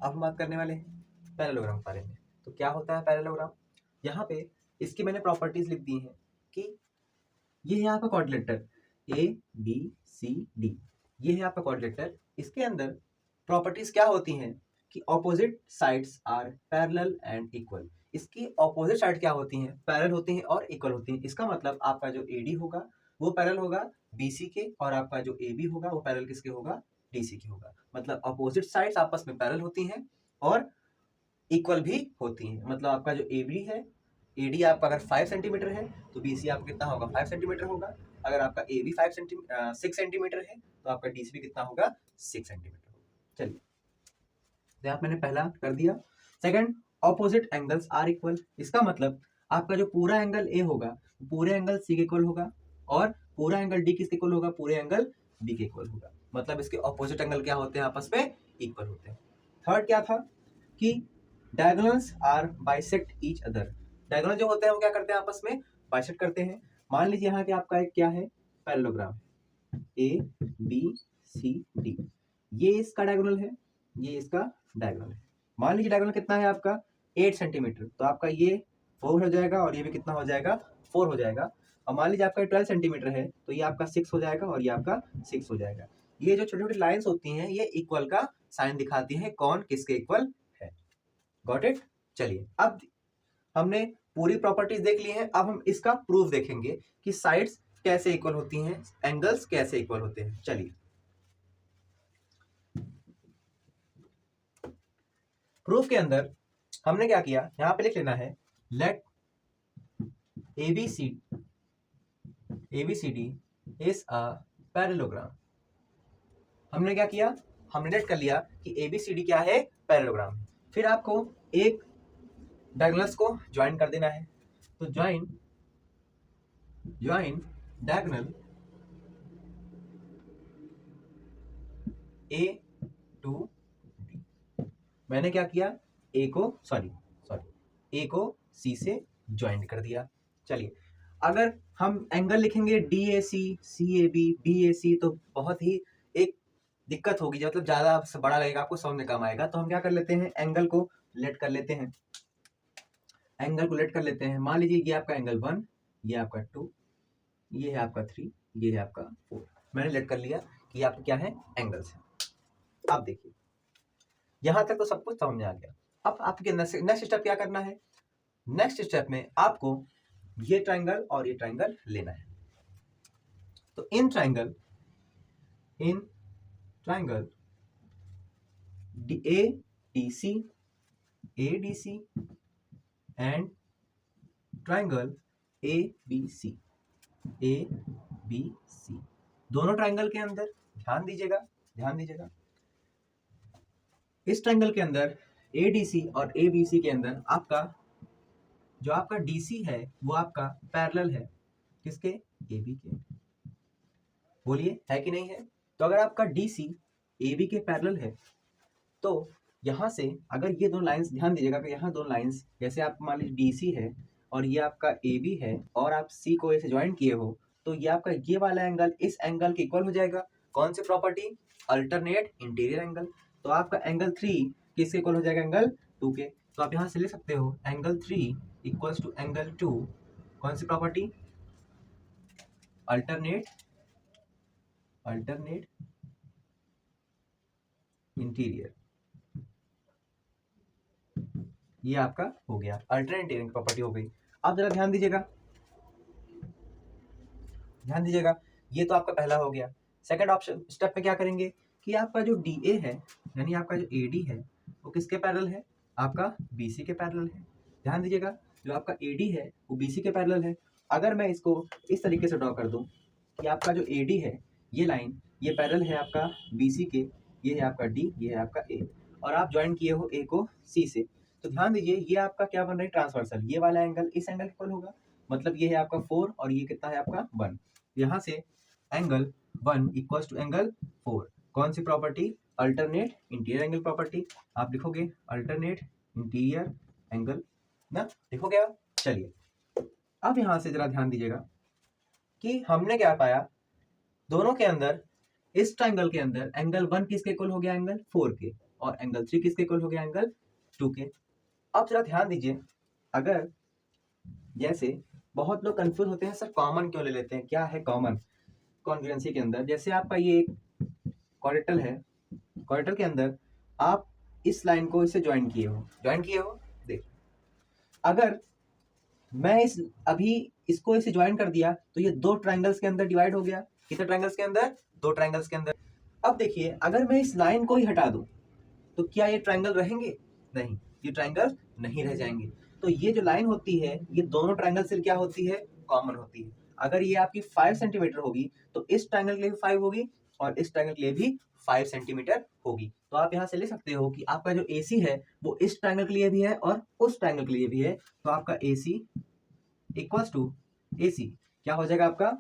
अब हम बात करने वाले हैं पैरेललोग्राम के बारे में। तो क्या होता है पैरेललोग्राम? यहाँ पे इसकी मैंने प्रॉपर्टीज लिख दी हैं कि ये है आपका क्वाड्रिलेटरल ABCD, ये है आपका क्वाड्रिलेटरल। इसके अंदर प्रॉपर्टीज क्या होती हैं कि opposite sides are parallel and equal. इसकी ऑपोजिट साइड क्या होती हैं? पैरेलल होती हैं और इक्वल होती हैं। इसका मतलब आपका जो AD होगा वो पैरेलल होगा BC के, और आपका जो AB होगा वो पैरेलल किसके होगा? DC के होगा। मतलब ऑपोजिट साइड्स आपस में पैरेलल होती हैं और इक्वल भी होती हैं। मतलब आपका जो AB है, AD आपका अगर 5 सेंटीमीटर है तो BC आपका कितना होगा? 5 सेंटीमीटर होगा। अगर आपका AB 6 सेंटीमीटर है तो आपका DC भी कितना होगा? 6 सेंटीमीटर होगा। चलिए, तो यहाँ मैंने पहला कर दिया। Second, opposite angles are equal. इसका मतलब आपका जो पूरा एंगल A होगा पूरे एंगल C के इक्वल होगा, और पूरा एंगल D किसके इक्वल होगा? पूरे एंगल B के इक्वल होगा। मतलब इसके ऑपोजिट एंगल क्या होते हैं? आपस में इक्वल होते हैं। थर्ड क्या था कि diagonals are bisect each other. Diagonal जो होते हैं वो क्या करते हैं? आपस में बाइसेक्ट करते हैं। मान लीजिए यहाँ के आपका एक क्या है? पैरेललोग्राम ABCD, ये इसका डायगोनल है, ये इसका डायगोनल है। मान लीजिए डायगोनल कितना है आपका? 8 सेंटीमीटर, तो आपका ये 4 हो जाएगा और ये भी कितना हो जाएगा? 4 हो जाएगा। और मान लीजिए आपका 12 सेंटीमीटर है तो ये आपका 6 हो जाएगा और ये आपका 6 हो जाएगा। ये जो छोटी छोटी लाइन्स होती हैं ये इक्वल का साइन दिखाती हैं, कौन किसके इक्वल है। Got it? चलिए, अब हमने पूरी प्रॉपर्टीज देख ली हैं। अब हम इसका प्रूफ देखेंगे कि साइड्स कैसे इक्वल होती हैं, एंगल्स कैसे इक्वल होते हैं। चलिए, प्रूफ के अंदर हमने क्या किया, यहां पे लिख लेना है let ABCD is a parallelogram. हमने क्या किया? हमने लेट कर लिया कि ABCD क्या है? पैरेललोग्राम। फिर आपको एक डायगोनल्स को ज्वाइन कर देना है। तो join diagonal A to B। मैंने क्या किया? A को C से ज्वाइन कर दिया। चलिए, अगर हम एंगल लिखेंगे DAC, CAB, BAC तो बहुत ही एक दिक्कत होगी, मतलब ज्यादा बड़ा लगेगा, आपको समझ में कम आएगा। तो हम क्या कर लेते हैं? एंगल को लेट कर लेते हैं। मान लीजिए ये आपका एंगल 1, ये आपका 2, ये है आपका 3, ये है आपका 4। मैंने लेट कर लिया कि ये आपका क्या है? एंगल्स है। अब देखिए, यहां तक तो सब कुछ समझ में आ गया। अब आपके नेक्स्ट स्टेप क्या करना है? नेक्स्ट स्टेप में आपको ये ट्रायंगल और ये ट्रायंगल लेना है। तो in triangle ADC and triangle ABC दोनों ट्रायंगल के अंदर ध्यान दीजिएगा, इस ट्रायंगल के अंदर ADC और ABC के अंदर आपका जो आपका DC है वो आपका पैरेलल है किसके? AB के। बोलिए, है कि नहीं है? तो अगर आपका DC AB के पैरेलल है तो यहाँ से अगर ये दो लाइंस, ध्यान दीजिएगा कि यहाँ दो लाइंस, जैसे आप मान लीजिए DC है और ये आपका AB है और आप C को ऐसे ज्वाइन किए हो, तो ये आपका ये वाला एंगल इस एंगल के इक्वल हो जाएगा। कौन सी प्रॉपर्टी? Alternate interior angle. तो आपका एंगल 3 किसके इक्वल हो जाएगा? एंगल 2 के। तो आप यहाँ से लिख सकते हो एंगल 3 इक्वल्स टू एंगल 2। कौन सी प्रॉपर्टी? Alternate interior. ये आपका हो गया अल्टरनेट इंटीरियर की प्रॉपर्टी हो गई। अब जरा ध्यान दीजिएगा, ये तो आपका पहला हो गया। सेकंड ऑप्शन स्टेप में क्या करेंगे कि आपका जो DA है यानी आपका जो AD है वो किसके पैरेलल है? आपका BC के पैरेलल है। ध्यान दीजिएगा, जो आपका AD है वो BC के पैरेलल है। अगर मैं इसको इस तरीके से ड्रॉ कर दूं कि आपका जो AD है ये लाइन ये पैरेलल है आपका BC के, ये है आपका D, ये है आपका A, और आप ज्वाइन किए हो A को C से। तो ध्यान दीजिए ये आपका क्या बन रहा है? ट्रांसवर्सल। ये वाला एंगल इस एंगल इक्वल होगा, मतलब ये है आपका 4 और ये कितना है आपका 1। यहाँ से एंगल 1 इक्वल्स टू एंगल 4। कौन सी property? Alternate interior angle property. आप लिखोगे अल्टरनेट इंटीरियर एंगल ना, लिखोगे आप। चलिए, अब यहाँ से जरा ध्यान दीजिएगा कि हमने क्या पाया, दोनों के अंदर इस ट्रायंगल के अंदर एंगल 1 किसके इक्वल हो गया? एंगल 4 के। और एंगल 3 किसके इक्वल हो गया, एंगल 2 के। अब जरा ध्यान दीजिए, अगर जैसे बहुत लोग कंफ्यूज होते हैं, सर कॉमन क्यों ले लेते हैं, क्या है कॉमन कॉन्ग्रुएंसी के अंदर। जैसे आपका ये एक क्वाड्रेटल है, क्वाड्रेटल के अंदर आप इस लाइन को इससे ज्वाइन किए हो, देख अगर मैं इस अभी इसको इसे ज्वाइन कर दिया तो ये दो ट्रायंगल्स के अंदर डिवाइड हो गया। कितने ट्रायंगल्स के अंदर, दो ट्रायंगल्स के अंदर। अब देखिए अगर मैं इस लाइन को ही हटा दूं तो क्या ये ट्रायंगल रहेंगे, नहीं, ये ट्रायंगल नहीं रह जाएंगे। तो ये जो लाइन होती है ये दोनों ट्रायंगल से क्या होती है, कॉमन होती है। अगर ये आपकी 5 सेंटीमीटर होगी तो इस ट्रायंगल के लिए भी 5 होगी और इस ट्रायंगल के लिए भी 5 सेंटीमीटर होगी। तो आप यहाँ से ले सकते हो कि आपका जो AC है वो इस ट्रायंगल के लिए भी है और उस ट्रायंगल के लिए भी है। तो आपका AC इक्वल्स टू AC क्या हो जाएगा, आपका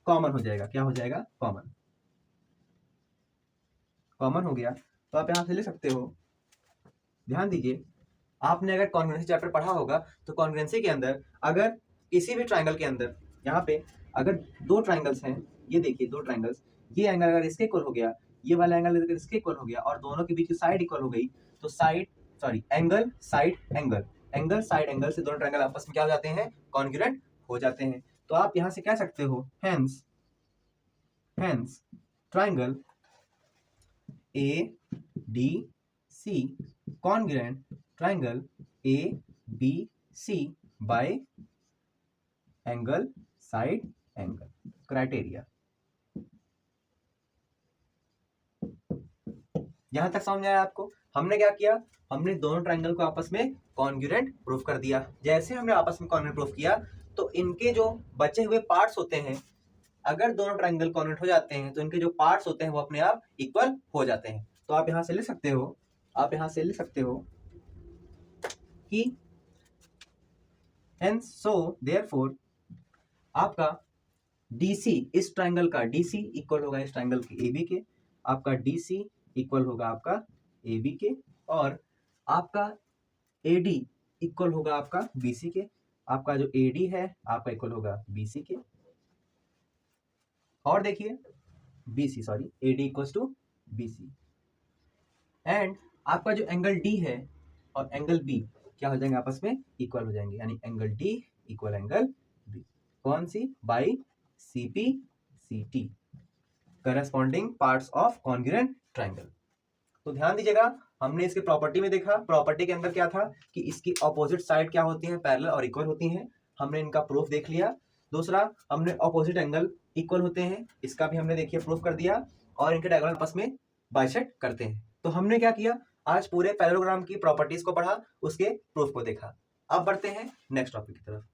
कॉमन हो जाएगा। क्या हो जाएगा, कॉमन। कॉमन हो गया तो आप यहाँ से ले सकते हो। ध्यान दीजिए, आपने अगर कॉन्ग्रुएंसी चैप्टर पढ़ा होगा तो कॉन्ग्रुएंसी के अंदर अगर किसी भी ट्रायंगल के अंदर यहाँ पे अगर दो ट्रायंगल्स हैं, ये देखिए दो ट्रायंगल्स, ये एंगल अगर इसके इक्वल हो गया, ये वाला एंगल अगर इसके इक्वल हो गया और दोनों के बीच की साइड इक्वल हो गई तो एंगल साइड एंगल से दोनों ट्रायंगल आपस में क्या हो जाते हैं, कॉन्ग्रुएंट हो जाते हैं। तो आप यहाँ से कह सकते हो hence triangle ADC congruent triangle ABC by angle side angle criteria। यहां तक समझ आया आपको। हमने क्या किया, हमने दोनों ट्रायंगल को आपस में कॉन्ग्रुएंट प्रूफ कर दिया। जैसे हमने आपस में कॉन्ग्रुएंट प्रूफ किया तो इनके जो बचे हुए पार्ट्स होते हैं, अगर दोनों ट्रायंगल कॉन्ग्रुएंट हो जाते हैं तो इनके जो पार्ट्स होते हैं वो अपने आप इक्वल हो जाते हैं। तो आप यहां से ले सकते हो, कि hence so therefore आपका DC इस ट्रायंगल का DC इक्वल होगा इस ट्रायंगल के AB के, आपका DC इक्वल होगा आपका AB के, और आपका AD इक्वल होगा आपका BC के। आपका जो AD है आपका इक्वल होगा BC के, और देखिए AD equals to BC, and आपका जो एंगल D है और एंगल B क्या हो जाएंगे, आपस में इक्वल हो जाएंगे, यानी angle D equal angle B। कौन सी, by CPCT, corresponding parts of congruent triangle. तो ध्यान दीजिएगा, हमने इसके प्रॉपर्टी में देखा, प्रॉपर्टी के अंदर क्या था कि इसकी ऑपोजिट साइड क्या होती है, पैरेलल और इक्वल होती हैं। हमने इनका प्रूफ देख लिया। दूसरा, हमने ऑपोजिट एंगल इक्वल होते हैं, इसका भी हमने देखिए प्रूफ कर दिया, और इनके डायगोनल आपस में बाइसेक्ट करते हैं। तो हमने क्या किया, आज पूरे पैरेललोग्राम की प्रॉपर्टीज को पढ़ा, उसके प्रूफ को देखा। अब बढ़ते हैं नेक्स्ट टॉपिक की तरफ।